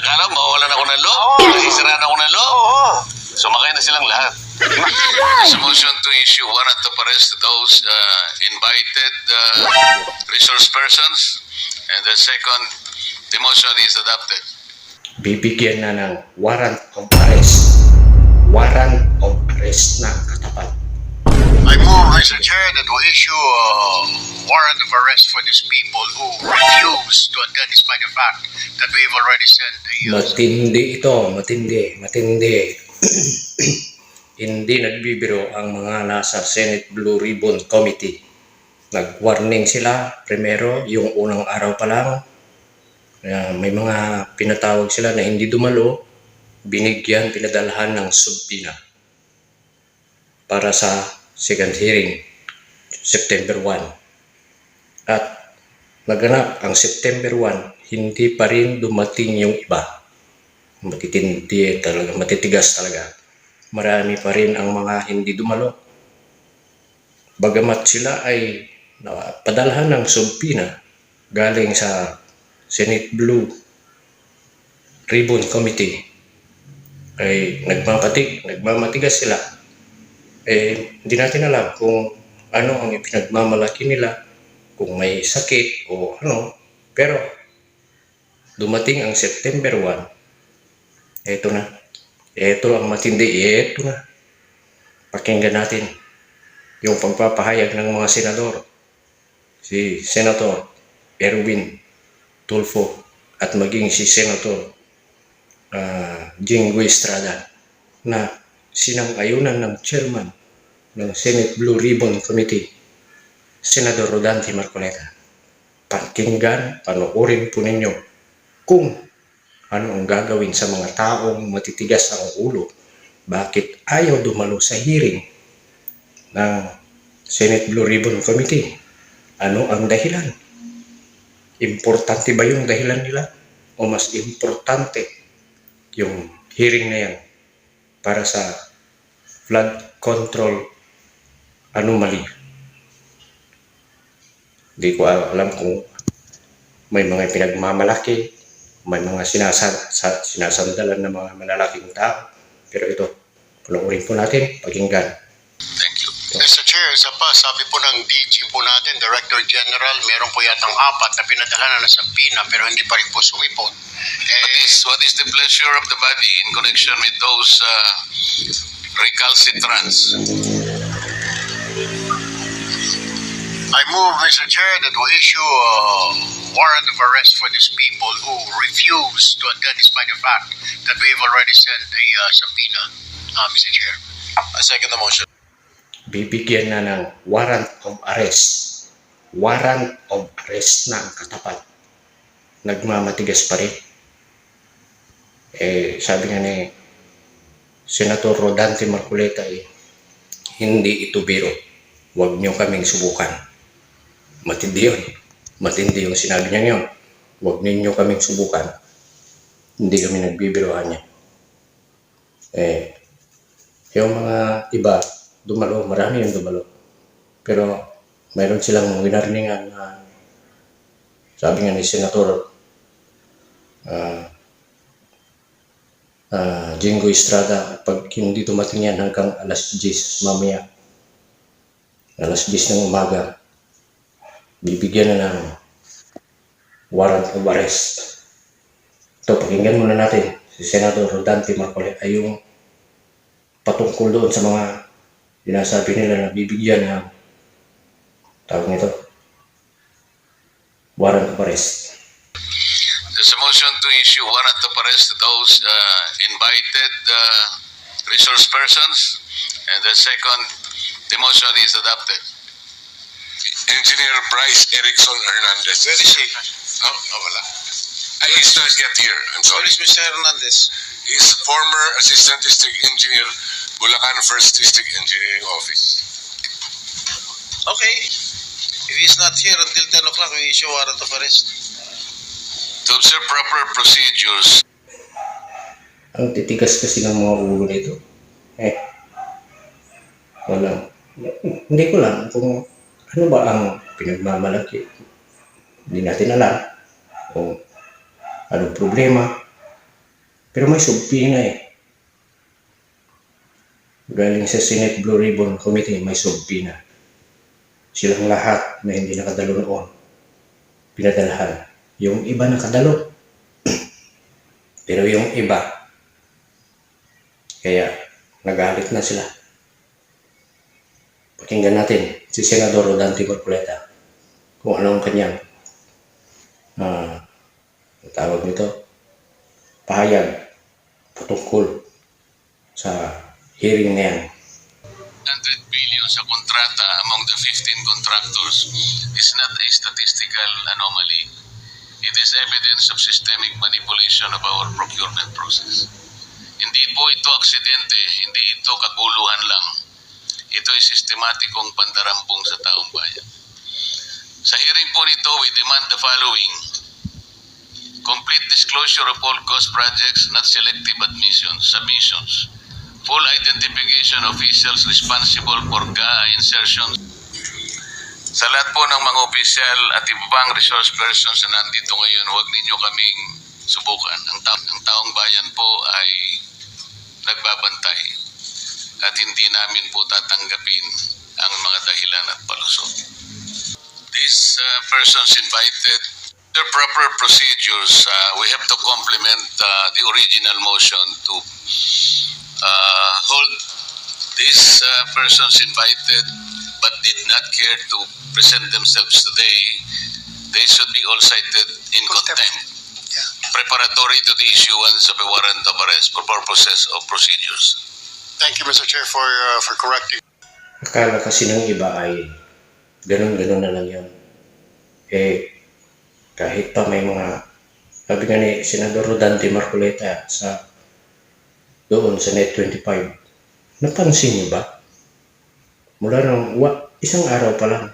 Akala mo, mawawalan ako ng loob. Nasisiraan ako ng loob. Sumakay na silang lahat. There's a motion to issue warrant of arrest to those invited resource persons. And the second, the motion is adopted. Bibigyan na ng warrant of arrest. Warrant of arrest na katapat. I move, Mr. Chair, that we issue a warrant of arrest for these people who refuse to attend despite the fact that we have already sent a Matindi ito, matindi. Hindi nagbibiro ang mga nasa Senate Blue Ribbon Committee. Nag-warning sila, primero, yung unang araw pa lang, may mga pinatawag sila na hindi dumalo, binigyan, pinadalhan ng subpoena para sa second hearing, September 1. At naganap ang September 1, hindi pa rin dumating yung iba. Matitindi talaga, matitigas talaga. Marami pa rin ang mga hindi dumalo. Bagamat sila ay padalhan ng subpoena galing sa Senate Blue Ribbon Committee, ay nagmamatigas sila. Hindi natin alam kung ano ang ipinagmamalaki nila, kung may sakit o ano. Pero dumating ang September 1, eto na. Eto ang matindi, eto na. Pakinggan natin yung pagpapahayag ng mga senador. Si Senator Erwin Tulfo at maging si Senator Jinggoy Estrada na sinang-ayunan ng chairman ng Senate Blue Ribbon Committee, Senador Rodante Marcoleta. Pakinggan, panoorin po ninyo kung ano ang gagawin sa mga taong matitigas ang ulo. Bakit ayaw dumalo sa hearing ng Senate Blue Ribbon Committee? Ano ang dahilan? Importante ba yung dahilan nila? O mas importante yung hearing na yan para sa flood control anomaly? Hindi ko alam kung may mga pinagmamalaki, may mga sinasandalan ng mga malalaking tao. Pero ito, panoorin po natin, pakinggan. Thank you. Mr. Chair, isa pa, sabi po ng DG po natin, Director General, meron po yatang 4 na pinadala na sa PINA pero hindi pa rin po sumipot. What is the pleasure of the body in connection with those recalcitrants? I move, Mr. Chair, that we issue a warrant of arrest for these people who refuse to attend despite the fact that we have already sent a subpoena, Mr. Chair. I second the motion. Bibigyan na ng warrant of arrest. Warrant of arrest na ang katapat. Nagmamatigas pa rin. Sabi nga ni Senator Rodante Marcoleta, hindi ito biro. Huwag niyo kaming subukan. Matindi yun. Matindi yung sinabi niya yun. Huwag ninyo kaming subukan. Hindi kami nagbibirohan niya. Yung mga iba, dumalo, marami yung dumalo. Pero mayroon silang winarningan na sabi nga ni Senator Jinggoy Estrada, pag hindi dumating yan hanggang alas 10 mamaya, alas 10 ng umaga, bibigyan na ng warrant of arrest. Ito, pakinggan muna natin si Senator Rodante Marcoleta ay yung patungkol doon sa mga sinasabi nila na bibigyan ng tawag nito, warrant of arrest. There's a motion to issue warrant of arrest to those invited resource persons. And the second, the motion is adopted. Engineer Bryce Erickson Hernandez. Where is he? Wala. He's not yet here. I'm sorry. Where is Mr. Hernandez? He's former Assistant District Engineer, Bulacan First District Engineering Office. Okay. If he's not here until 10 o'clock, we issue warrant of arrest. To observe proper procedures. Ang titigas kasi ng mga ulo nito. Wala. Hindi ko lang kung ano ba ang pinagmamalaki. Hindi natin alam kung anong problema Pero may subpi na eh. Galing sa Senate Blue Ribbon Committee, may subpi na. Silang lahat na hindi nakadalo noon, pinadalhan. Yung iba nakadalo. Pero yung iba, kaya nagalit na sila. Pakinggan natin si Senador Rodante Marcoleta kung anong kanyang tawag nito, pahayag patungkol sa hearing na yan. 100 billion sa kontrata among the 15 contractors is not a statistical anomaly. It is evidence of systemic manipulation of our procurement process. Hindi po ito aksidente, hindi ito kaguluhan lang. Ito ay sistematikong pandarampong sa taong bayan. Sa hearing po nito, we demand the following: complete disclosure of all cost projects, not selective submissions. Full identification of officials responsible for GAA insertions. Sa lahat po ng mga opisyal at ibang resource persons na nandito ngayon, huwag ninyo kaming subukan. Ang taong bayan po ay nagbabantay at hindi namin po tatanggapin ang mga dahilan at palusot. These persons invited, their proper procedures, we have to complement the original motion to hold these persons invited but did not care to present themselves today. They should be all cited in contempt, preparatory to the issuance of a warrant of arrest for purposes of procedures. Thank you, Mr. Chair, for correcting. Akala kasi ng iba ay ganun-ganun na lang yun. Eh, kahit pa may mga, sabi nga ni Senador Rodante Marcoleta doon sa Net 25, napansin niyo ba? Mula ng isang araw pa lang,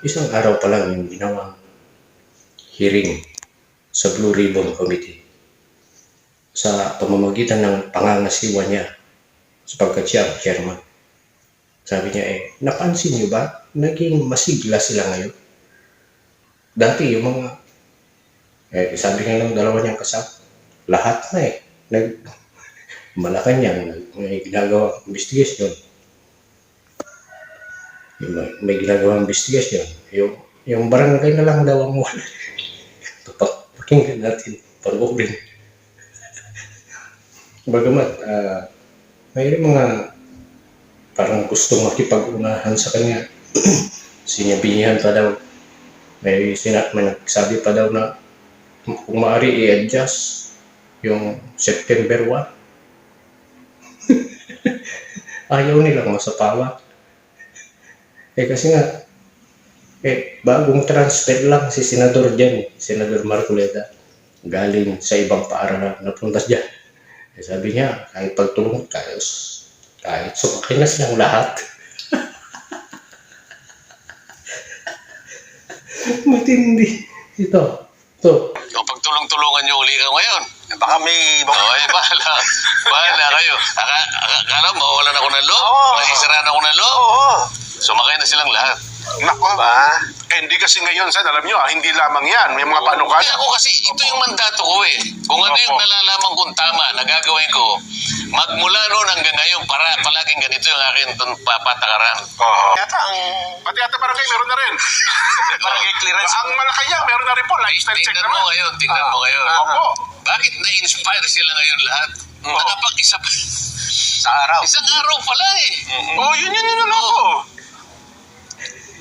isang araw pa lang yung ginawang hearing sa Blue Ribbon Committee sa pamamagitan ng pangangasiwa niya sapagkat siya chairman. Sabi niya napansin niyo ba? Naging masigla sila ngayon. Dati yung mga, sabi nga ng dalawa niyang kasama, lahat na Malacanang may ginagawa investigation. May ginagawa investigation. Yung barangay na lang daw ang wala. Pakinggan natin, panoorin. Bagamat, may mga parang gustong makipag-unahan sa kanya. Sinabihan pa daw. May nagsabi pa daw na kung maaari i-adjust yung September 1. Ayaw nilang masapawa. Kasi nga, bagong transfer lang si Senador dyan, Senador Marcoleta. Galing sa ibang paaralan, napunta dyan. Sabi niya, kahit pagtulong, kahit sumakin na silang lahat. Matindi. Ito. O pagtulong-tulungan nyo uli ka ngayon. Baka may... Bahala kayo. Akala mo, mawalan ako ng loob? Masisiraan ako ng loob? Sumakay na silang lahat. Nako ba? Hindi kasi ngayon, Sen, alam nyo, hindi lamang yan. May mga panukala. Kaya ako kasi, ito yung mandato ko Kung ano yung nalalaman kong tama na gagawin ko, magmula noon hanggang ngayon, palaging ganito yung akin patakaran. Pati ata barangay, meron na rin. Barangay clearance. Ang Malacanang, meron na rin po. Lifestyle check Tingnan mo naman. ngayon. Opo. Bakit na-inspire sila ngayon lahat? Nakapag-isa pa. Sa araw. Isang araw pala Yun ako.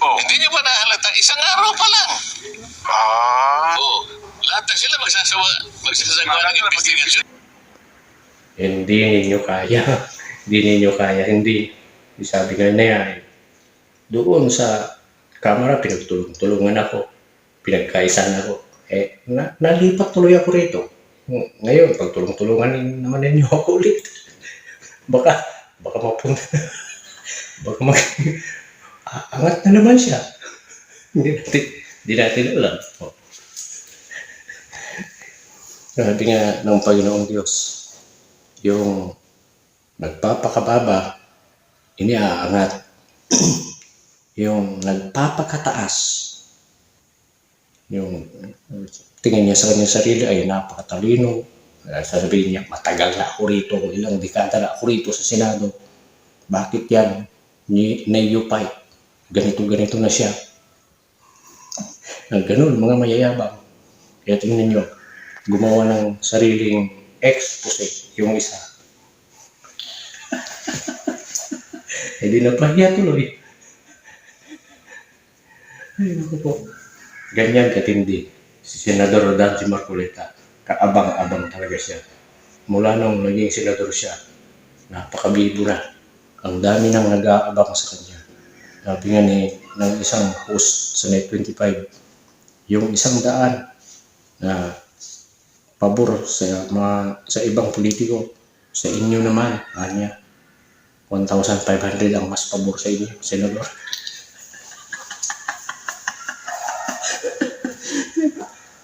Hindi nyo ba nahalata? Isang araw pa lang. Lahat na sila magsasagawa ng investigation. Hindi ninyo kaya. Hindi. Sabi nga niya, doon sa kamera, pinagtulungan ako. Pinagkaisan ako. Nalipat tuloy ako rito. Ngayon, pagtulong-tulungan naman ninyo ako ulit. Baka mapunta. Angat na naman siya. Hindi natin alam. Sabi nga ng Panginoong Diyos, yung nagpapakababa, iniaangat. Yung nagpapakataas, yung tingin niya sa kanyang sarili ay napakatalino, Sasabihin niya, matagal na ako rito, ilang dekada na ako rito sa Senado. Bakit yan? Neophyte. Ganito-ganito na siya. Ganun, mga mayayabang. Kaya tingnan nyo, gumawa ng sariling expose yung isa. Hindi na pahiya tuloy. Ay, naku po. Ganyan katindi si Senador Dante Marcoleta. Kaabang-abang talaga siya. Mula nung naging senador siya, napakabibo na. Ang dami nang nag-aabang sa kanya. Sabi nga ng isang host sa Net 25, yung 100 na pabor sa ibang politiko, sa inyo naman, kanya 1,500 ang mas pabor sa inyo, senador.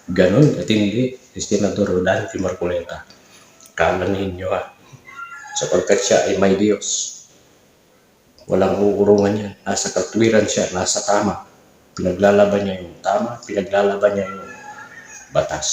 Ganon katindi si Senador Dante Marcoleta. Kala ninyo sapagkat siya ay may Diyos. Walang uurungan yan. Nasa katwiran siya, nasa tama. Pinaglalaban niya yung tama, pinaglalaban niya yung batas.